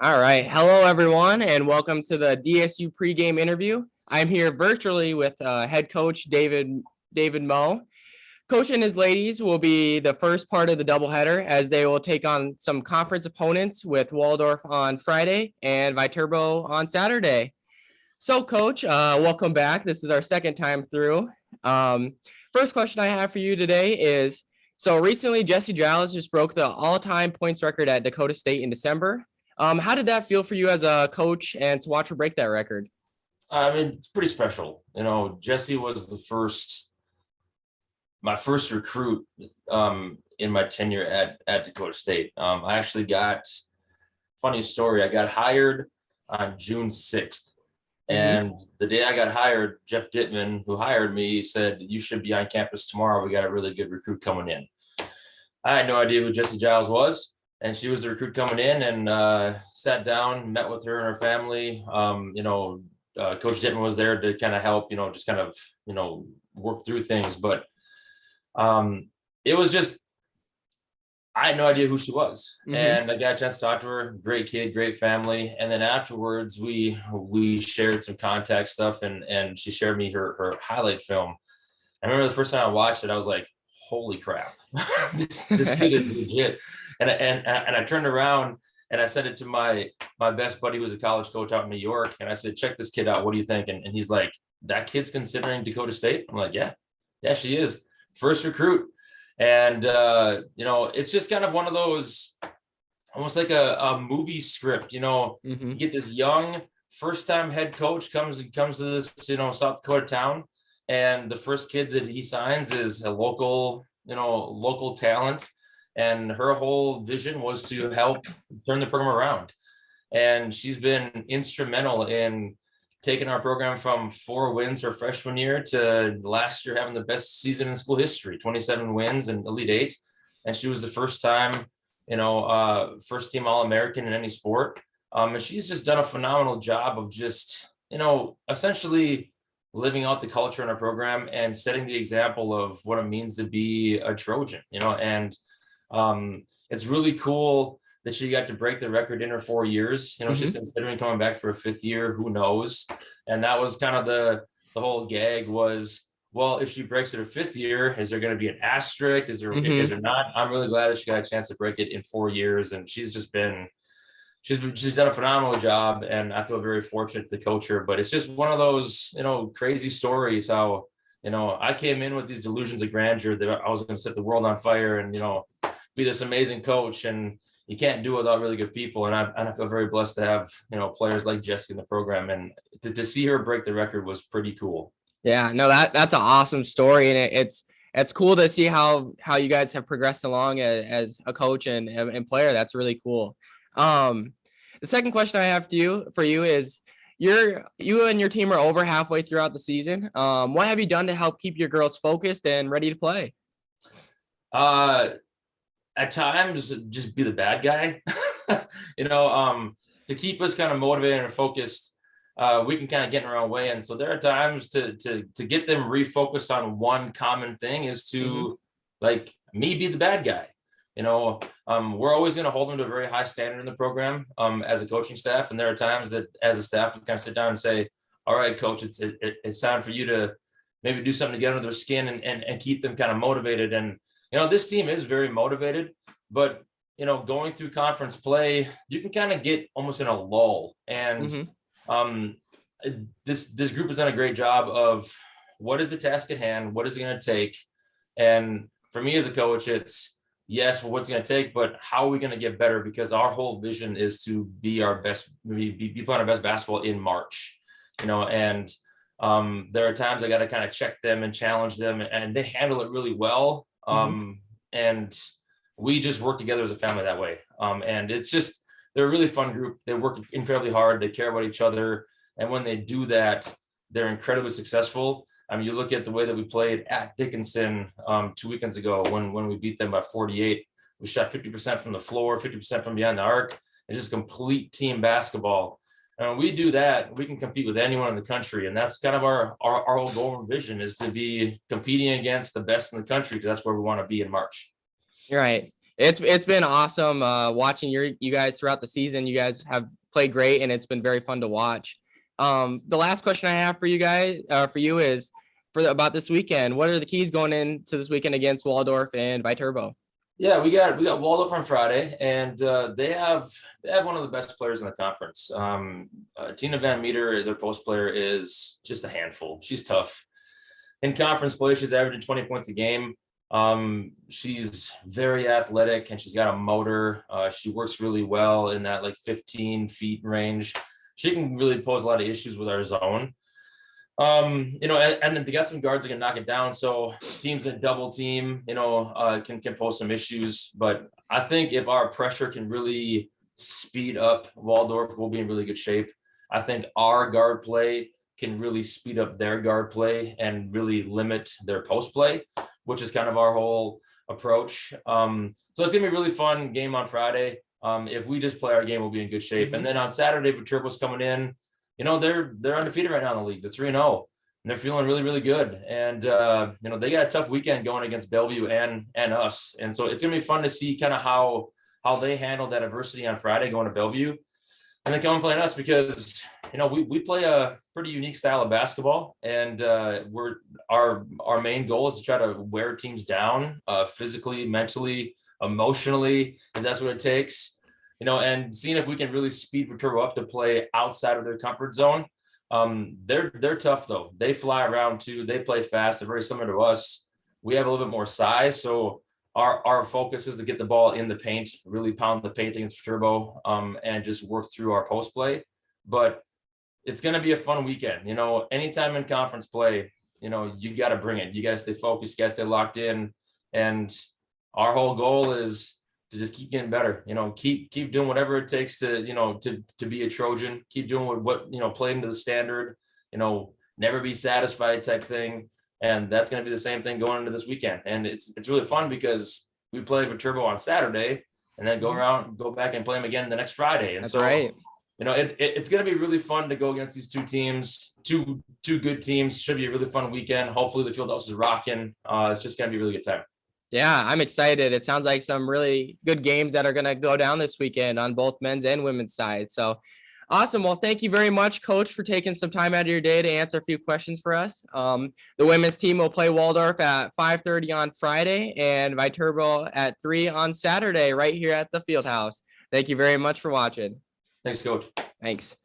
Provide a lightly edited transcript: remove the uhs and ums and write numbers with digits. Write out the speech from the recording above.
All right. Hello, everyone, and welcome to the DSU pregame interview. I'm here virtually with head coach David Moe. Coach and his ladies will be the first part of the doubleheader as they will take on some conference opponents with Waldorf on Friday and Viterbo on Saturday. So, Coach, welcome back. This is our second time through. First question I have for you today is, so recently Jesse Giles just broke the all-time points record at Dakota State in December. How did that feel for you as a coach and to watch her break that record? I mean, it's pretty special. Jesse was my first recruit in my tenure at Dakota State. I actually funny story, I got hired on June 6th. And the day I got hired, Jeff Dittman, who hired me, said, "You should be on campus tomorrow. We got a really good recruit coming in." I had no idea who Jessie Giles was. And she was the recruit coming in, and sat down, met with her and her family. Coach Dittman was there to kind of help, just kind of, work through things. But it was just, I had no idea who she was. And I got a chance to talk to her. Great kid, great family. And then afterwards, we shared some contact stuff, and she shared me her highlight film. I remember the first time I watched it, I was like, holy crap, this kid is legit. And I turned around and I sent it to my best buddy who was a college coach out in New York. And I said, check this kid out. What do you think? And he's like, that kid's considering Dakota State? I'm like, yeah, she is. First recruit. And, it's just kind of one of those, almost like a movie script, you get this young first-time head coach comes to this, South Dakota town. And the first kid that he signs is a local talent. And her whole vision was to help turn the program around. And she's been instrumental in taking our program from 4 wins her freshman year to last year having the best season in school history, 27 wins and Elite 8. And she was the first time, first team All-American in any sport. And she's just done a phenomenal job of just, essentially living out the culture in our program and setting the example of what it means to be a Trojan, and it's really cool that she got to break the record in her 4 years. She's considering coming back for a 5th year, who knows? And that was kind of the whole gag was, well, if she breaks it her 5th year, is there going to be an asterisk? Is there not? I'm really glad that she got a chance to break it in 4 years. And she's done a phenomenal job, and I feel very fortunate to coach her. But it's just one of those, crazy stories how, I came in with these delusions of grandeur that I was going to set the world on fire and, be this amazing coach, and you can't do it without really good people. And I feel very blessed to have, players like Jessica in the program, and to see her break the record was pretty cool. Yeah, no, that's an awesome story. And it's cool to see how you guys have progressed along as a coach and player. That's really cool. The second question I have for you is, you and your team are over halfway throughout the season. What have you done to help keep your girls focused and ready to play? At times, just be the bad guy, to keep us kind of motivated and focused. We can kind of get in our own way. And so there are times to get them refocused on one common thing is to like me be the bad guy. We're always going to hold them to a very high standard in the program as a coaching staff. And there are times that as a staff, we kind of sit down and say, all right, coach, it's time for you to maybe do something to get under their skin and keep them kind of motivated. And, this team is very motivated, but, going through conference play, you can kind of get almost in a lull. And this group has done a great job of what is the task at hand? What is it going to take? And for me as a coach, it's, yes, well, what's it going to take, but how are we going to get better? Because our whole vision is to be our best, be playing our best basketball in March, and there are times I got to kind of check them and challenge them, and they handle it really well. And we just work together as a family that way. And it's just, they're a really fun group. They work incredibly hard. They care about each other. And when they do that, they're incredibly successful. I mean, you look at the way that we played at Dickinson 2 weekends ago when we beat them by 48. We shot 50% from the floor, 50% from behind the arc. It's just complete team basketball. And when we do that, we can compete with anyone in the country. And that's kind of our whole goal and vision, is to be competing against the best in the country, because that's where we want to be in March. Right. It's been awesome watching you guys throughout the season. You guys have played great, and it's been very fun to watch. The last question I have for you guys, for you is about this weekend. What are the keys going into this weekend against Waldorf and Viterbo? Yeah, we got Waldorf on Friday, and they have one of the best players in the conference. Tina Van Meter, their post player, is just a handful. She's tough. In conference play, she's averaging 20 points a game. She's very athletic and she's got a motor. She works really well in that like 15 feet range. She can really pose a lot of issues with our zone. And then they got some guards that can knock it down. So teams that double team, can pose some issues. But I think if our pressure can really speed up Waldorf, we'll be in really good shape. I think our guard play can really speed up their guard play and really limit their post play, which is kind of our whole approach. So it's gonna be a really fun game on Friday. If we just play our game, we'll be in good shape. And then on Saturday, Viterbo's coming in. They're undefeated right now in the league. They're 3-0, and they're feeling really, really good. And they got a tough weekend going against Bellevue and us. And so it's gonna be fun to see kind of how they handle that adversity on Friday going to Bellevue, and then come and play us because we play a pretty unique style of basketball, and our main goal is to try to wear teams down physically, mentally, emotionally, if that's what it takes. And seeing if we can really speed Viterbo up to play outside of their comfort zone. They're tough though. They fly around too. They play fast. They're very similar to us. We have a little bit more size, so our focus is to get the ball in the paint, really pound the paint against Viterbo, and just work through our post play. But it's going to be a fun weekend. Anytime in conference play, you got to bring it. You got to stay focused. You got to stay locked in. And our whole goal is to just keep getting better. Keep doing whatever it takes to be a Trojan. Keep doing what playing to the standard. Never be satisfied type thing. And that's going to be the same thing going into this weekend. And it's really fun because we play Viterbo on Saturday and then go back and play them again the next Friday. And That's so, right. it's going to be really fun to go against these two teams, two good teams. Should be a really fun weekend. Hopefully the Fieldhouse is rocking. It's just going to be a really good time. Yeah, I'm excited. It sounds like some really good games that are going to go down this weekend on both men's and women's side. So awesome. Well, thank you very much, Coach, for taking some time out of your day to answer a few questions for us. The women's team will play Waldorf at 5:30 on Friday and Viterbo at 3 on Saturday right here at the Fieldhouse. Thank you very much for watching. Thanks, Coach. Thanks.